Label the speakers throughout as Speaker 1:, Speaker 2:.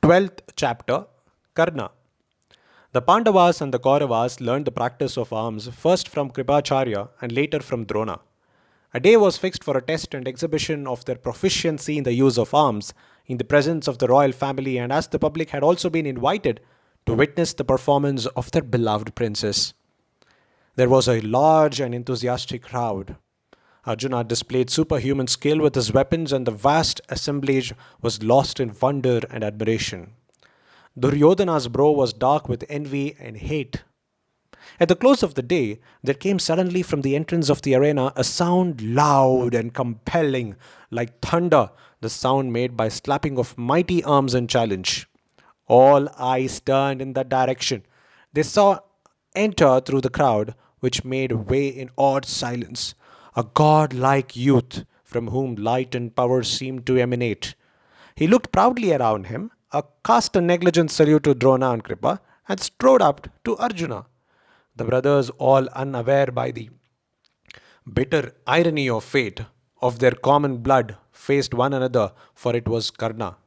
Speaker 1: 12th chapter, Karna. The Pandavas and the Kauravas learned the practice of arms first from Kripacharya and later from Drona. A day was fixed for a test and exhibition of their proficiency in the use of arms in the presence of the royal family, and as the public had also been invited to witness the performance of their beloved princess. There was a large and enthusiastic crowd. Arjuna displayed superhuman skill with his weapons, and the vast assemblage was lost in wonder and admiration. Duryodhana's brow was dark with envy and hate. At the close of the day, there came suddenly from the entrance of the arena a sound loud and compelling, like thunder, the sound made by slapping of mighty arms in challenge. All eyes turned in that direction. They saw enter through the crowd, which made way in awed silence, a god-like youth from whom light and power seemed to emanate. He looked proudly around him, cast a negligent salute to Drona and Kripa, and strode up to Arjuna. The brothers, all unaware by the bitter irony of fate, of their common blood, faced one another, for it was Karna.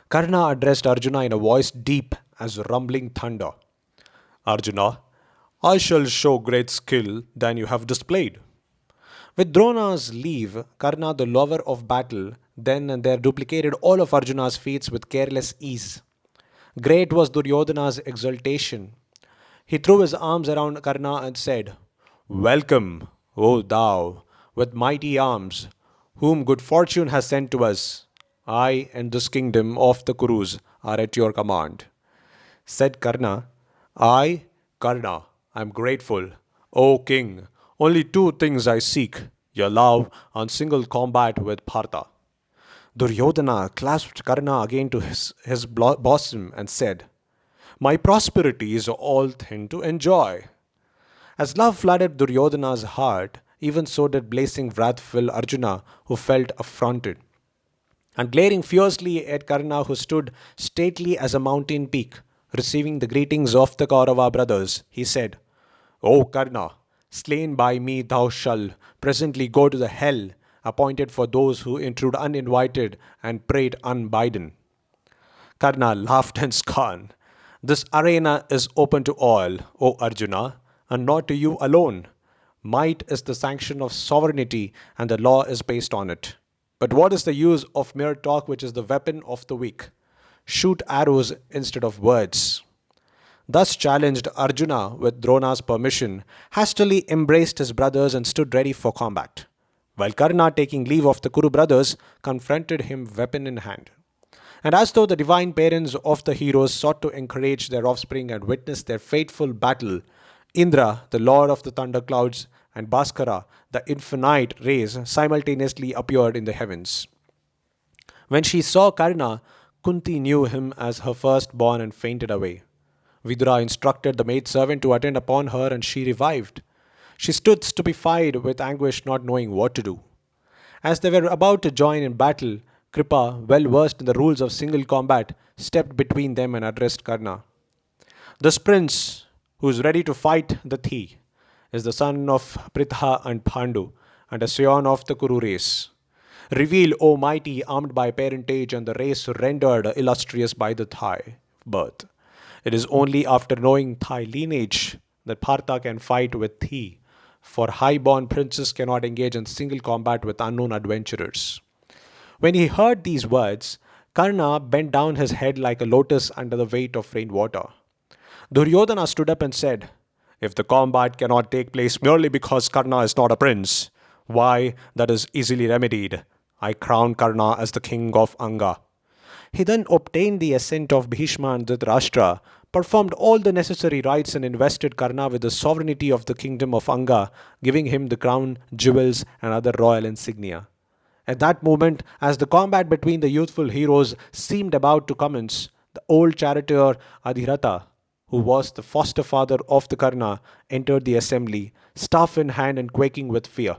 Speaker 1: Karna addressed Arjuna in a voice deep as rumbling thunder. Arjuna, I shall show great skill than you have displayed. With Drona's leave, Karna, the lover of battle, then and there duplicated all of Arjuna's feats with careless ease. Great was Duryodhana's exultation. He threw his arms around Karna and said, Welcome, O thou, with mighty arms, whom good fortune has sent to us. I and this kingdom of the Kurus are at your command. Said Karna, I, Karna, am grateful. O king, only two things I seek, your love and single combat with Partha. Duryodhana clasped Karna again to his bosom and said, My prosperity is all thing to enjoy. As love flooded Duryodhana's heart, even so did blazing wrath fill Arjuna, who felt affronted. And glaring fiercely at Karna, who stood stately as a mountain peak, receiving the greetings of the Kaurava brothers, he said, O Karna, slain by me thou shalt presently go to the hell appointed for those who intrude uninvited and prate unbidden. Karna laughed in scorn. This arena is open to all, O Arjuna, and not to you alone. Might is the sanction of sovereignty, and the law is based on it. But what is the use of mere talk, which is the weapon of the weak? Shoot arrows instead of words. Thus challenged, Arjuna, with Drona's permission, hastily embraced his brothers and stood ready for combat, while Karna, taking leave of the Kuru brothers, confronted him weapon in hand. And as though the divine parents of the heroes sought to encourage their offspring and witness their fateful battle, Indra, the lord of the thunderclouds, and Bhaskara, the infinite rays, simultaneously appeared in the heavens. When she saw Karna, Kunti knew him as her firstborn and fainted away. Vidura instructed the maidservant to attend upon her, and she revived. She stood stupefied with anguish, not knowing what to do. As they were about to join in battle, Kripa, well versed in the rules of single combat, stepped between them and addressed Karna. This prince, who is ready to fight the Thi, is the son of Pritha and Pandu, and a scion of the Kuru race. Reveal, O mighty, armed by parentage and the race rendered illustrious by the Thai birth. It is only after knowing Thai lineage that Partha can fight with Thi, for high-born princes cannot engage in single combat with unknown adventurers. When he heard these words, Karna bent down his head like a lotus under the weight of rainwater. Duryodhana stood up and said, If the combat cannot take place merely because Karna is not a prince, why, that is easily remedied. I crown Karna as the king of Anga. He then obtained the assent of Bhishma and Dhritarashtra, performed all the necessary rites, and invested Karna with the sovereignty of the kingdom of Anga, giving him the crown, jewels, and other royal insignia. At that moment, as the combat between the youthful heroes seemed about to commence, the old charioteer Adhiratha, who was the foster father of the Karna, entered the assembly, staff in hand and quaking with fear.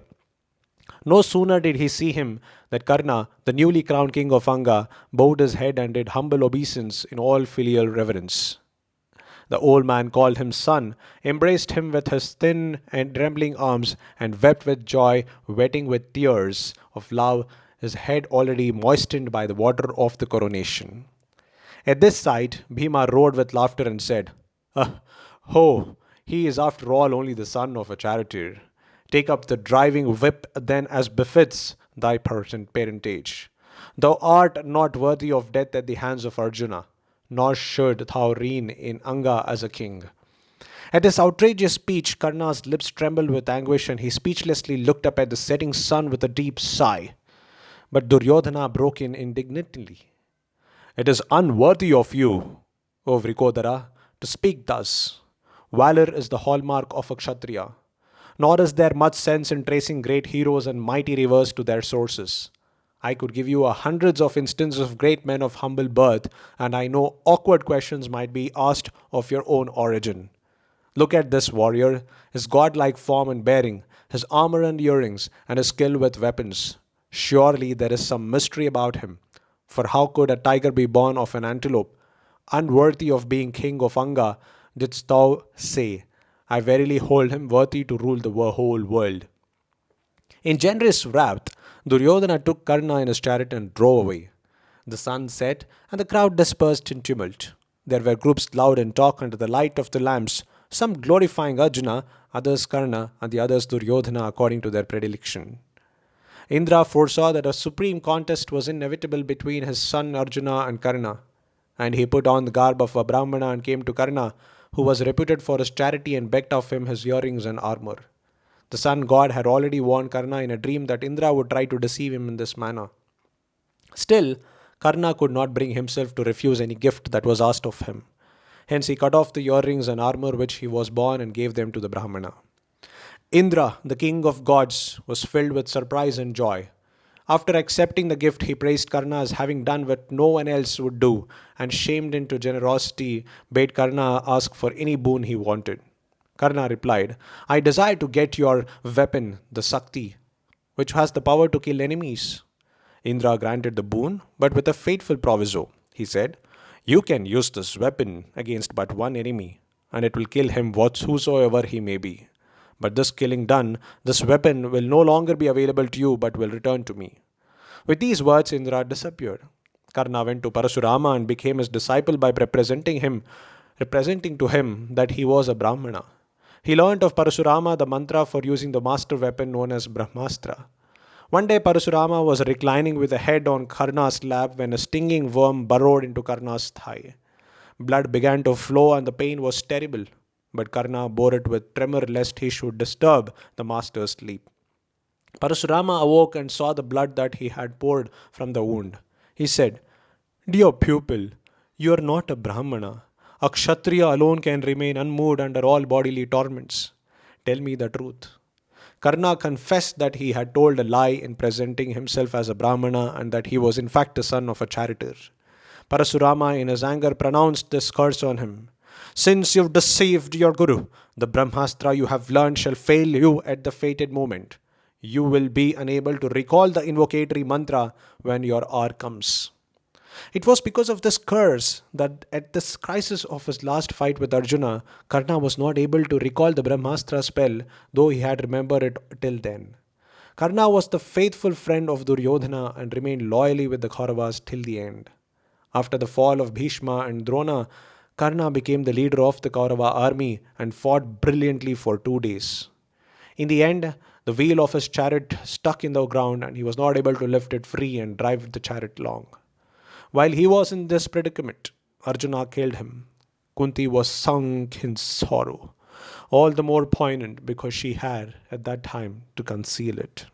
Speaker 1: No sooner did he see him that Karna, the newly crowned king of Anga, bowed his head and did humble obeisance in all filial reverence. The old man called him son, embraced him with his thin and trembling arms, and wept with joy, wetting with tears of love his head already moistened by the water of the coronation. At this sight, Bhima roared with laughter and said, Ho, he is after all only the son of a charioteer. Take up the driving whip then as befits thy parentage. Thou art not worthy of death at the hands of Arjuna, nor should thou reign in Anga as a king. At this outrageous speech, Karna's lips trembled with anguish and he speechlessly looked up at the setting sun with a deep sigh. But Duryodhana broke in indignantly. It is unworthy of you, O Vrikodara, to speak thus. Valor is the hallmark of a Kshatriya, nor is there much sense in tracing great heroes and mighty rivers to their sources. I could give you hundreds of instances of great men of humble birth, and I know awkward questions might be asked of your own origin. Look at this warrior, his godlike form and bearing, his armor and earrings, and his skill with weapons. Surely there is some mystery about him. For how could a tiger be born of an antelope? Unworthy of being king of Anga, didst thou say. I verily hold him worthy to rule the whole world. In generous wrath, Duryodhana took Karna in his chariot and drove away. The sun set, and the crowd dispersed in tumult. There were groups loud in talk under the light of the lamps, some glorifying Arjuna, others Karna, and the others Duryodhana according to their predilection. Indra foresaw that a supreme contest was inevitable between his son Arjuna and Karna, and he put on the garb of a Brahmana and came to Karna, who was reputed for his charity, and begged of him his earrings and armor. The sun god had already warned Karna in a dream that Indra would try to deceive him in this manner. Still, Karna could not bring himself to refuse any gift that was asked of him. Hence he cut off the earrings and armor which he was born and gave them to the Brahmana. Indra, the king of gods, was filled with surprise and joy. After accepting the gift, he praised Karna as having done what no one else would do, and shamed into generosity, bade Karna ask for any boon he wanted. Karna replied, I desire to get your weapon, the Sakti, which has the power to kill enemies. Indra granted the boon, but with a fateful proviso. He said, You can use this weapon against but one enemy, and it will kill him whosoever he may be. But this killing done, this weapon will no longer be available to you, but will return to me. With these words, Indra disappeared. Karna went to Parasurama and became his disciple by representing to him that he was a Brahmana. He learnt of Parasurama the mantra for using the master weapon known as Brahmastra. One day Parasurama was reclining with a head on Karna's lap when a stinging worm burrowed into Karna's thigh. Blood began to flow and the pain was terrible, but Karna bore it with tremor lest he should disturb the master's sleep. Parasurama awoke and saw the blood that he had poured from the wound. He said, Dear pupil, you are not a Brahmana. A Kshatriya alone can remain unmoved under all bodily torments. Tell me the truth. Karna confessed that he had told a lie in presenting himself as a Brahmana and that he was in fact the son of a charioteer. Parasurama in his anger pronounced this curse on him. Since you've deceived your Guru, the Brahmastra you have learned shall fail you at the fated moment. You will be unable to recall the invocatory mantra when your hour comes. It was because of this curse that at this crisis of his last fight with Arjuna, Karna was not able to recall the Brahmastra spell, though he had remembered it till then. Karna was the faithful friend of Duryodhana and remained loyally with the Kauravas till the end. After the fall of Bhishma and Drona, Karna became the leader of the Kaurava army and fought brilliantly for 2 days. In the end, the wheel of his chariot stuck in the ground and he was not able to lift it free and drive the chariot long. While he was in this predicament, Arjuna killed him. Kunti was sunk in sorrow, all the more poignant because she had, at that time, to conceal it.